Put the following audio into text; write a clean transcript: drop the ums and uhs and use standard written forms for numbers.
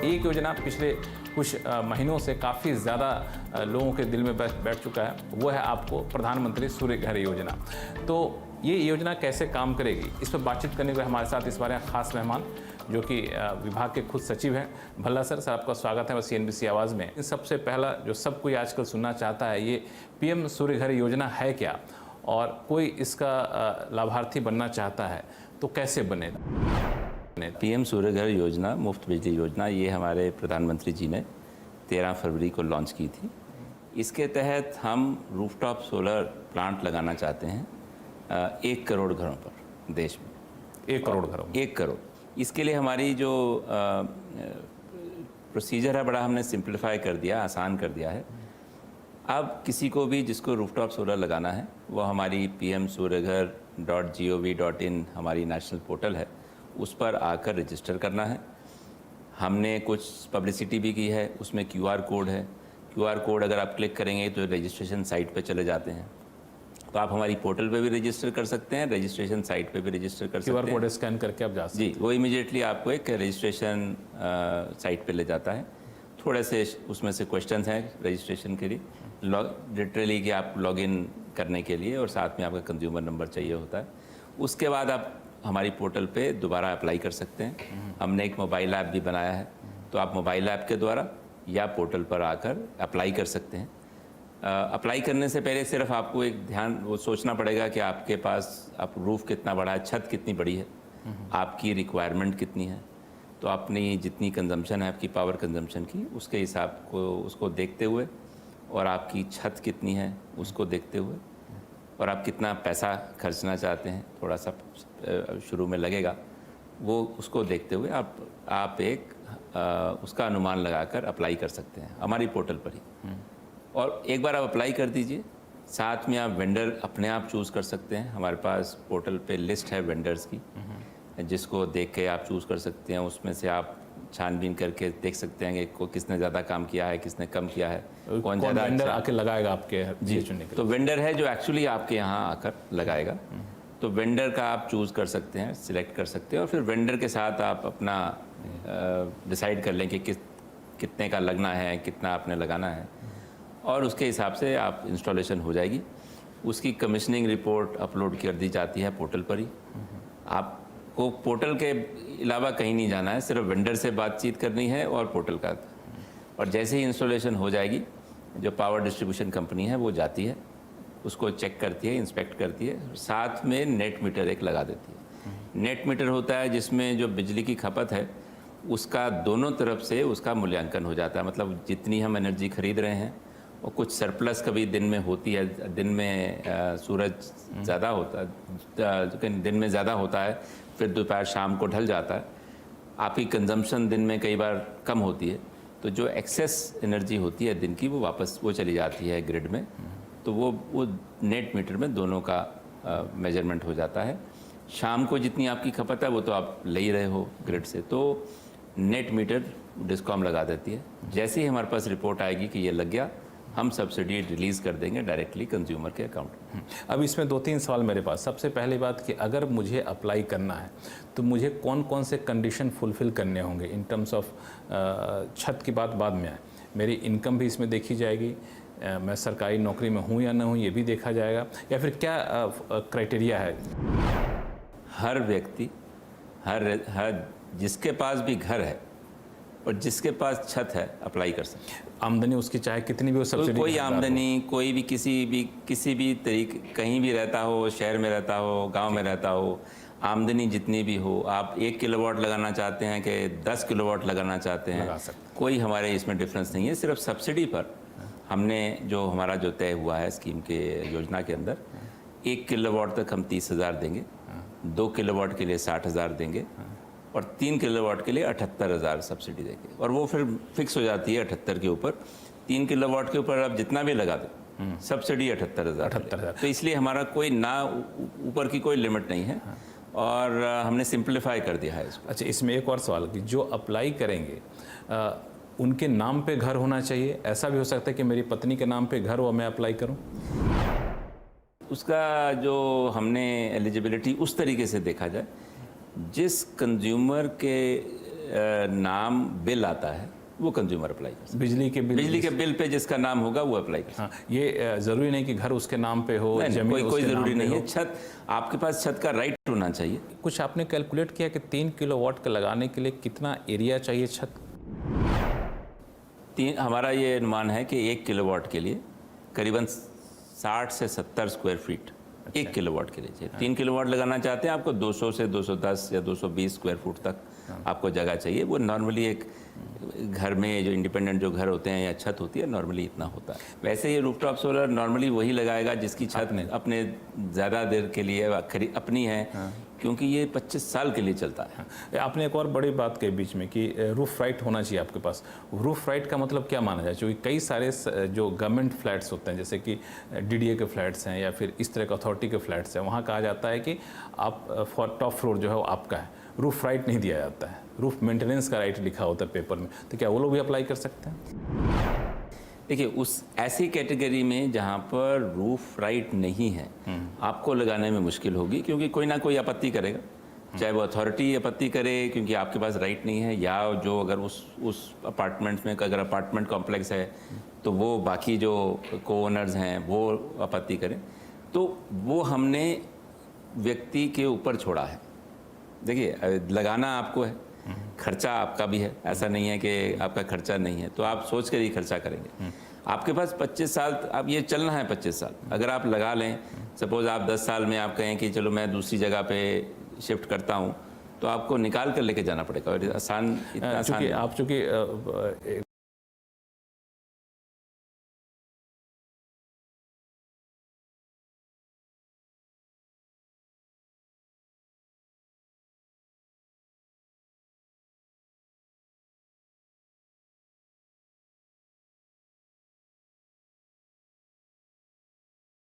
एक योजना पिछले कुछ महीनों से काफ़ी ज़्यादा लोगों के दिल में बैठ चुका है, वो है आपको प्रधानमंत्री सूर्य घर योजना। तो ये योजना कैसे काम करेगी, इस पर बातचीत करने के लिए हमारे साथ इस बार खास मेहमान जो कि विभाग के खुद सचिव हैं, भल्ला सर आपका स्वागत है CNBC आवाज़ में। सबसे पहला जो सब कोई आजकल सुनना चाहता है, ये PM सूर्य घर योजना है क्या, और कोई इसका लाभार्थी बनना चाहता है तो कैसे बनेगा? PM सूर्य घर योजना, मुफ्त बिजली योजना, ये हमारे प्रधानमंत्री जी ने 13 फरवरी को लॉन्च की थी। इसके तहत हम रूफटॉप सोलर प्लांट लगाना चाहते हैं 1 करोड़ घरों पर देश में। 1 करोड़ घरों? 1 करोड़। इसके लिए हमारी जो प्रोसीजर है बड़ा हमने सिंप्लीफाई कर दिया, आसान कर दिया है। अब किसी को भी जिसको रूफटॉप सोलर लगाना है वो हमारी pmsuryaghar.gov.in हमारी नेशनल पोर्टल है, उस पर आकर रजिस्टर करना है। हमने कुछ पब्लिसिटी भी की है, उसमें QR कोड है। QR कोड अगर आप क्लिक करेंगे तो रजिस्ट्रेशन साइट पे चले जाते हैं, तो आप हमारी पोर्टल पे भी रजिस्टर कर सकते हैं, रजिस्ट्रेशन साइट पे भी रजिस्टर कर सकते हैं। QR कोड स्कैन करके आप जा सकते हैं। जी, वो इमीडिएटली आपको एक रजिस्ट्रेशन साइट पे ले जाता है। थोड़े से उसमें से क्वेश्चंस हैं रजिस्ट्रेशन के लिए, लिटरली कि आप लॉगिन करने के लिए, और साथ में आपका कंज्यूमर नंबर चाहिए होता है। उसके बाद आप हमारी पोर्टल पे दोबारा अप्लाई कर सकते हैं। हमने एक मोबाइल ऐप भी बनाया है, तो आप मोबाइल ऐप के द्वारा या पोर्टल पर आकर अप्लाई कर सकते हैं। अप्लाई करने से पहले सिर्फ आपको एक ध्यान वो सोचना पड़ेगा कि आपके पास आप रूफ़ कितना बड़ा है, छत कितनी बड़ी है, आपकी रिक्वायरमेंट कितनी है। तो अपनी जितनी कंजम्पशन है आपकी पावर कंजम्पशन की, उसके हिसाब को उसको देखते हुए, और आपकी छत कितनी है उसको देखते हुए, और आप कितना पैसा खर्चना चाहते हैं, थोड़ा सा शुरू में लगेगा, वो उसको देखते हुए आप एक उसका अनुमान लगाकर अप्लाई कर सकते हैं हमारी पोर्टल पर ही। और एक बार आप अप्लाई कर दीजिए, साथ में आप वेंडर अपने आप चूज़ कर सकते हैं। हमारे पास पोर्टल पे लिस्ट है वेंडर्स की, जिसको देख के आप चूज़ कर सकते हैं। उसमें से आप छानबीन करके देख सकते हैं कि किसने ज़्यादा काम किया है, किसने कम किया है, कौन ज़्यादा वेंडर आके लगाएगा आपके जी चुनने के लिए। तो वेंडर है जो एक्चुअली आपके यहाँ आकर लगाएगा, तो वेंडर का आप चूज़ कर सकते हैं, सिलेक्ट कर सकते हैं, और फिर वेंडर के साथ आप अपना डिसाइड कर लें कि कितने का लगना है, कितना आपने लगाना है, और उसके हिसाब से आप इंस्टॉलेशन हो जाएगी। उसकी कमीशनिंग रिपोर्ट अपलोड कर दी जाती है पोर्टल पर ही। आपको पोर्टल के अलावा कहीं नहीं जाना है, सिर्फ वेंडर से बातचीत करनी है और पोर्टल का। और जैसे ही इंस्टॉलेशन हो जाएगी, जो पावर डिस्ट्रीब्यूशन कंपनी है वो जाती है, उसको चेक करती है, इंस्पेक्ट करती है, साथ में नेट मीटर एक लगा देती है। नेट मीटर होता है जिसमें जो बिजली की खपत है उसका दोनों तरफ से उसका मूल्यांकन हो जाता है। मतलब जितनी हम एनर्जी खरीद रहे हैं, और कुछ सरप्लस कभी दिन में होती है, दिन में सूरज ज़्यादा होता है, दिन में ज़्यादा होता है, फिर दोपहर शाम को ढल जाता है। आपकी कंजम्पशन दिन में कई बार कम होती है, तो जो एक्सेस एनर्जी होती है दिन की वो वापस वो चली जाती है ग्रिड में, तो वो नेट मीटर में दोनों का मेजरमेंट हो जाता है। शाम को जितनी आपकी खपत है वो तो आप ले ही रहे हो ग्रिड से, तो नेट मीटर डिस्कॉम लगा देती है। जैसे ही हमारे पास रिपोर्ट आएगी कि ये लग गया, हम सब्सिडी रिलीज़ कर देंगे डायरेक्टली कंज्यूमर के अकाउंट में। अब इसमें 2-3 सवाल मेरे पास। सबसे पहली बात कि अगर मुझे अप्लाई करना है तो मुझे कौन कौन से कंडीशन फुलफ़िल करने होंगे इन टर्म्स ऑफ, छत की बात बाद में आए, मेरी इनकम भी इसमें देखी जाएगी, मैं सरकारी नौकरी में हूँ या ना हूँ ये भी देखा जाएगा, या फिर क्या क्राइटेरिया है? हर व्यक्ति, हर जिसके पास भी घर है और जिसके पास छत है अप्लाई कर सकते हैं। आमदनी उसकी चाहे कितनी भी हो, सब्सिडी कोई आमदनी, कोई भी किसी भी तरीके, कहीं भी रहता हो, शहर में रहता हो, गांव में रहता हो, आमदनी जितनी भी हो, आप 1 किलोवाट लगाना चाहते हैं कि 10 किलोवाट लगाना चाहते हैं, कोई हमारे इसमें डिफरेंस नहीं है। सिर्फ सब्सिडी पर हमने जो हमारा जो तय हुआ है स्कीम के योजना के अंदर, 1 किलोवाट तक हम 30,000 देंगे, 2 किलोवाट के लिए 60,000 देंगे, और 3 किलोवाट के लिए 78,000 सब्सिडी देंगे। और वो फिर फिक्स हो जाती है 78 के ऊपर। 3 किलोवाट के ऊपर आप जितना भी लगा दें, सब्सिडी 78,000। तो इसलिए हमारा कोई ना ऊपर की कोई लिमिट नहीं है, और हमने सिंप्लीफाई कर दिया है इसको। अच्छा, इसमें एक और सवाल कि जो अप्लाई करेंगे उनके नाम पे घर होना चाहिए? ऐसा भी हो सकता है कि मेरी पत्नी के नाम पे घर हो, मैं अप्लाई करूं? उसका जो हमने एलिजिबिलिटी उस तरीके से देखा जाए, जिस कंज्यूमर के नाम बिल आता है वो कंज्यूमर अप्लाई कर सकता बिजली के है। बिल, बिजली के बिल पे जिसका नाम होगा वो अप्लाई कर सकता हाँ, ये जरूरी नहीं कि घर उसके नाम पे हो, है। जमीन कोई उसके ज़रूरी नाम पे नहीं हो। है, छत आपके पास छत का राइट होना चाहिए। कुछ आपने कैलकुलेट किया कि 3 किलोवाट का लगाने के लिए कितना एरिया चाहिए छत? हमारा ये अनुमान है कि 1 किलोवाट के लिए करीबन 60 से 70 स्क्वायर फीट 1 किलोवाट के लिए चाहिए। 3 किलोवाट लगाना चाहते हैं आपको 200 से 210 या 220 स्क्वायर फुट तक आपको जगह चाहिए। वो नॉर्मली एक घर में जो इंडिपेंडेंट जो घर होते हैं या छत होती है नॉर्मली इतना होता है। वैसे ये रूफटॉप सोलर नॉर्मली वही लगाएगा जिसकी छत अपने ज़्यादा देर के लिए अपनी है, क्योंकि ये 25 साल के लिए चलता है। आपने एक और बड़ी बात कही बीच में कि रूफ राइट होना चाहिए आपके पास। रूफ राइट का मतलब क्या माना जाए? क्योंकि कई सारे जो गवर्नमेंट फ्लैट्स होते हैं, जैसे कि डीडीए के फ्लैट्स हैं या फिर इस तरह के अथॉरिटी के फ्लैट्स हैं, वहाँ कहा जाता है कि आप टॉप फ्लोर जो है वो आपका है, रूफ राइट नहीं दिया जाता है, रूफ मेंटेनेंस का राइट लिखा होता है पेपर में। तो क्या वो लोग भी अप्लाई कर सकते हैं? देखिए, उस ऐसी कैटेगरी में जहाँ पर रूफ राइट नहीं है आपको लगाने में मुश्किल होगी, क्योंकि कोई ना कोई आपत्ति करेगा, चाहे वो अथॉरिटी आपत्ति करे क्योंकि आपके पास राइट नहीं है, या जो अगर उस अपार्टमेंट में अगर अपार्टमेंट कॉम्प्लेक्स है तो वो बाकी जो को ओनर्स हैं वो आपत्ति करें, तो वो हमने व्यक्ति के ऊपर छोड़ा है। देखिए, लगाना आपको है, खर्चा आपका भी है, ऐसा नहीं है कि आपका खर्चा नहीं है, तो आप सोच कर ही खर्चा करेंगे। आपके पास 25 साल, अब ये चलना है 25 साल, अगर आप लगा लें, सपोज आप 10 साल में आप कहें कि चलो मैं दूसरी जगह पे शिफ्ट करता हूँ, तो आपको निकाल कर लेके जाना पड़ेगा। और आसान, इतना आसान आप चूँकि